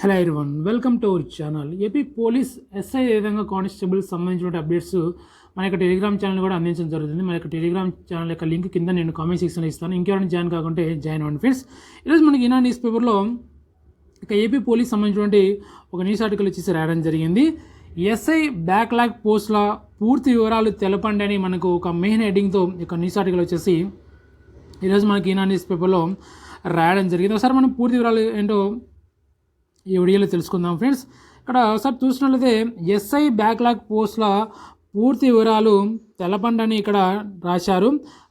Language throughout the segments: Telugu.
Hello everyone, welcome to our channel. AP police SI విధంగా కానిస్టేబుల్ సంబంధించిన అప్డేట్స్ మన యొక్క టెలిగ్రామ్ ఛానల్ కూడా అందించడం జరుగుతుంది. మన యొక్క టెలిగ్రామ్ ఛానల్ యొక్క లింక్ కింద నేను కామెంట్ సెక్షన్లో ఇస్తాను. ఇంకెవరైనా జాయిన్ కాకుంటే జాయిన్ అవ్వండి ఫ్రెండ్స్. ఈరోజు మనకి ఈనాడు న్యూస్ పేపర్లో ఇక ఏపీ పోలీస్ సంబంధించినటువంటి ఒక న్యూస్ ఆర్టికల్ వచ్చేసి రాయడం జరిగింది. ఎస్ఐ బ్యాక్లాగ్ పోస్టుల పూర్తి వివరాలు తెలపండి అని మనకు ఒక మెయిన్ హెడ్డింగ్తో ఇక న్యూస్ ఆర్టికల్ వచ్చేసి ఈరోజు మనకి ఈనాడు న్యూస్ పేపర్లో రాయడం జరిగింది. ఒకసారి మనం పూర్తి వివరాలు ఏంటో ఈ వీడియోలో తెలుసుకుందాం ఫ్రెండ్స్. ఇక్కడ ఒకసారి చూసినట్లయితే ఎస్ఐ బ్యాక్లాగ్ పోస్టుల పూర్తి వివరాలు తెలపండి అని ఇక్కడ రాశారు.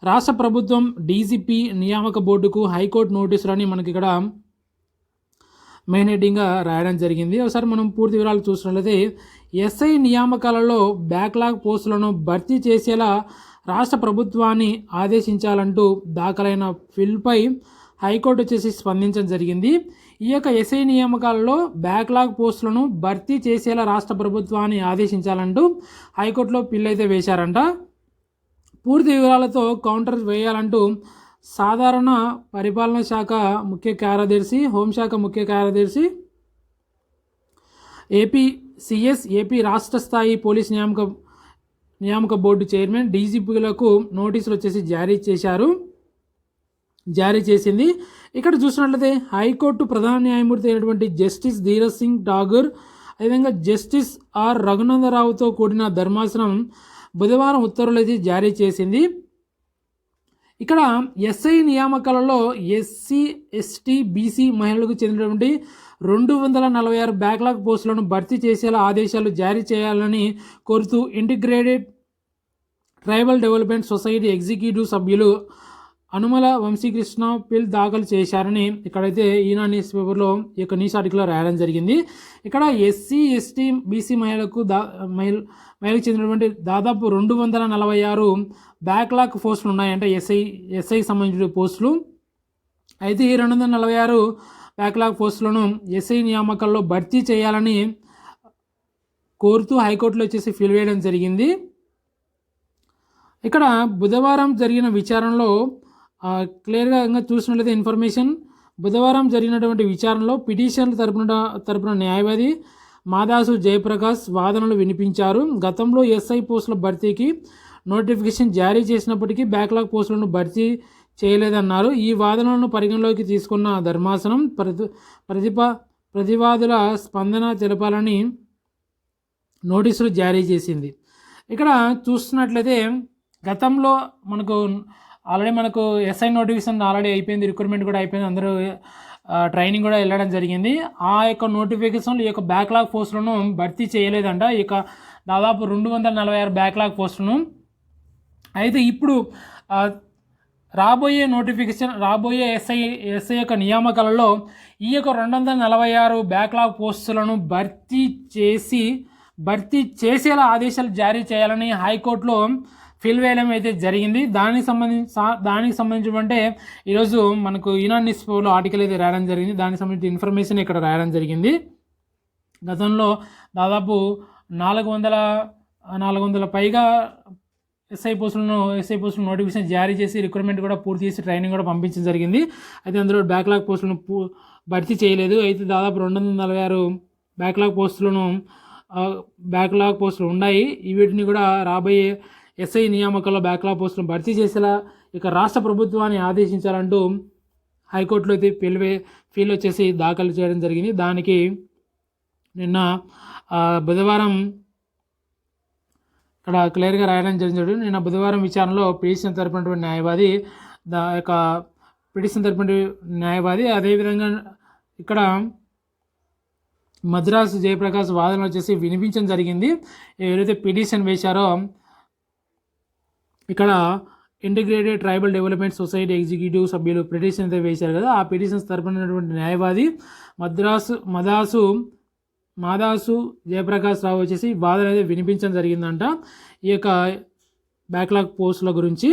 రాష్ట్ర ప్రభుత్వం డీజీపీ నియామక బోర్డుకు హైకోర్టు నోటీసులు అని మనకి ఇక్కడ మెయిన్ హెడ్డింగ్గా రాయడం జరిగింది. ఒకసారి మనం పూర్తి వివరాలు చూసినట్లయితే ఎస్ఐ నియామకాలలో బ్యాక్లాగ్ పోస్టులను భర్తీ చేసేలా రాష్ట్ర ప్రభుత్వాన్ని ఆదేశించాలంటూ దాఖలైన పిల్పై హైకోర్టు వచ్చేసి స్పందించడం జరిగింది. ఈ యొక్క ఎస్ఐ నియామకాలలో బ్యాక్లాగ్ పోస్టులను భర్తీ చేసేలా రాష్ట్ర ప్రభుత్వాన్ని ఆదేశించాలంటూ హైకోర్టులో పిల్ అయితే వేశారంట. పూర్తి వివరాలతో కౌంటర్ వేయాలంటూ సాధారణ పరిపాలనా శాఖ ముఖ్య కార్యదర్శి, హోంశాఖ ముఖ్య కార్యదర్శి, ఏపీ సిఎస్, ఏపీ రాష్ట్ర స్థాయి పోలీస్ నియామక బోర్డు చైర్మన్, డీజీపీలకు నోటీసులు వచ్చేసి జారీ చేసింది. ఇక్కడ చూసినట్లయితే హైకోర్టు ప్రధాన న్యాయమూర్తి అయినటువంటి జస్టిస్ ధీరజ్ సింగ్ ఠాగూర్, అదేవిధంగా జస్టిస్ ఆర్ రఘునందరావుతో కూడిన ధర్మాసనం బుధవారం ఉత్తర్వులు అయితే జారీ చేసింది. ఇక్కడ ఎస్ఐ నియామకాలలో ఎస్సీ, ఎస్టీ, బీసీ మహిళలకు చెందినటువంటి 246 బ్యాక్లాగ్ పోస్టులను భర్తీ చేసేలా ఆదేశాలు జారీ చేయాలని కోరుతూ integrated tribal development society executive సభ్యులు అనుమల వంశీకృష్ణ పిల్ దాఖలు చేశారని ఇక్కడైతే ఈనాడు న్యూస్ పేపర్లో ఈ యొక్క న్యూస్ ఆర్టికల్లో రాయడం జరిగింది. ఇక్కడ ఎస్సీ, ఎస్టీ, బీసీ మహిళలకు చెందినటువంటి దాదాపు 246 బ్యాక్లాగ్ పోస్టులు ఉన్నాయంటే ఎస్ఐకి సంబంధించిన పోస్టులు. అయితే ఈ 246 బ్యాక్లాగ్ పోస్టులను ఎస్ఐ నియామకాల్లో భర్తీ చేయాలని కోరుతూ హైకోర్టులో వచ్చేసి ఫిల్ వేయడం జరిగింది. ఇక్కడ బుధవారం జరిగిన విచారణలో క్లియర్గా చూసినట్లయితే ఇన్ఫర్మేషన్, బుధవారం జరిగినటువంటి విచారణలో పిటిషన్ల తరపున న్యాయవాది మాదాసు జయప్రకాష్ వాదనలు వినిపించారు. గతంలో ఎస్ఐ పోస్టుల భర్తీకి నోటిఫికేషన్ జారీ చేసినప్పటికీ బ్యాక్లాగ్ పోస్టులను భర్తీ చేయలేదన్నారు. ఈ వాదనలను పరిగణలోకి తీసుకున్న ధర్మాసనం ప్రతివాదుల స్పందన తెలపాలని నోటీసులు జారీ చేసింది. ఇక్కడ చూస్తున్నట్లయితే గతంలో మనకు ఎస్ఐ నోటిఫికేషన్ ఆల్రెడీ అయిపోయింది, రిక్రూట్మెంట్ కూడా అయిపోయింది, అందరూ ట్రైనింగ్ కూడా వెళ్ళడం జరిగింది. ఆ యొక్క నోటిఫికేషన్లు ఈ యొక్క బ్యాక్లాగ్ పోస్టులను భర్తీ చేయలేదంట, ఈ యొక్క దాదాపు 246 బ్యాక్లాగ్ పోస్టులను. అయితే ఇప్పుడు రాబోయే ఎస్ఐ యొక్క నియామకాలలో ఈ యొక్క 246 బ్యాక్లాగ్ పోస్టులను భర్తీ చేసేలా ఆదేశాలు జారీ చేయాలని హైకోర్టులో ఫిల్ వేయడం అయితే జరిగింది. దానికి సంబంధించి ఈరోజు మనకు ఈనాడు న్యూస్ పేపర్లో ఆర్టికల్ అయితే రాయడం జరిగింది. దానికి సంబంధించిన ఇన్ఫర్మేషన్ ఇక్కడ రాయడం జరిగింది. గతంలో దాదాపు 400 పైగా ఎస్ఐ పోస్టులను నోటిఫికేషన్ జారీ చేసి రిక్రూట్మెంట్ కూడా పూర్తి చేసి ట్రైనింగ్ కూడా పంపించడం జరిగింది. అయితే అందులో బ్యాక్లాగ్ పోస్టులను భర్తీ చేయలేదు. అయితే దాదాపు 246 బ్యాక్లాగ్ పోస్టులు ఉన్నాయి. వీటిని కూడా రాబోయే ఎస్ఐ నియామకాల్లో బ్యాక్లాగ్ పోస్టులను భర్తీ చేసేలా ఇక రాష్ట్ర ప్రభుత్వాన్ని ఆదేశించాలంటూ హైకోర్టులో అయితే ఫీల్ వచ్చేసి దాఖలు చేయడం జరిగింది. దానికి నిన్న బుధవారం ఇక్కడ క్లియర్గా రాయడం జరిగింది. నిన్న బుధవారం విచారణలో పిటిషన్ తరపున న్యాయవాది అదేవిధంగా ఇక్కడ మద్రాసు జయప్రకాష్ వాదనలు వచ్చేసి వినిపించడం జరిగింది. ఎవరైతే పిటిషన్ వేశారో ఇక్కడ integrated tribal development society executive సభ్యులు పిటిషన్ అయితే వేశారు కదా, ఆ పిటిషన్స్ తరపునటువంటి న్యాయవాది మాదాసు జయప్రకాష్ రావు వచ్చేసి వాదన అయితే వినిపించడం జరిగిందంట ఈ యొక్క బ్యాక్లాగ్ పోస్టుల గురించి.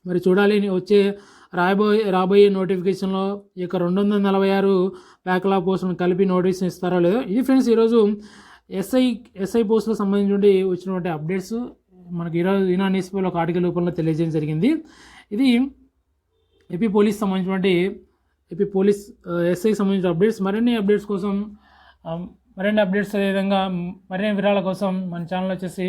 మరి చూడాలి వచ్చే రాబోయే నోటిఫికేషన్లో ఈ యొక్క 246 బ్యాక్లాగ్ పోస్టులను కలిపి నోటిఫికేషన్ ఇస్తారో లేదో. ఇది ఫ్రెండ్స్ ఈరోజు ఎస్ఐ పోస్టులకు సంబంధించి వచ్చినటువంటి అప్డేట్స్ మనకి ఈరోజు ఈనాడు న్యూస్ పేపర్లో ఒక ఆర్టికల్ రూపంలో తెలియజేయడం జరిగింది. ఇది ఏపీ పోలీస్ సంబంధించినటువంటి ఏపీ పోలీస్ ఎస్ఐకి సంబంధించిన అప్డేట్స్. మరిన్ని అప్డేట్స్ కోసం మరిన్ని అప్డేట్స్ అదేవిధంగా మరిన్ని వివరాల కోసం మన ఛానల్ వచ్చేసి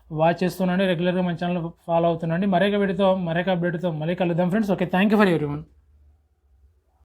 వాచ్ చేస్తుండండి, రెగ్యులర్గా మన ఛానల్ ఫాలో అవుతుండండి. మరొక వీడియోతో మరొక అప్డేట్తో మళ్ళీ కలుద్దాం friends. Okay, thank you for everyone.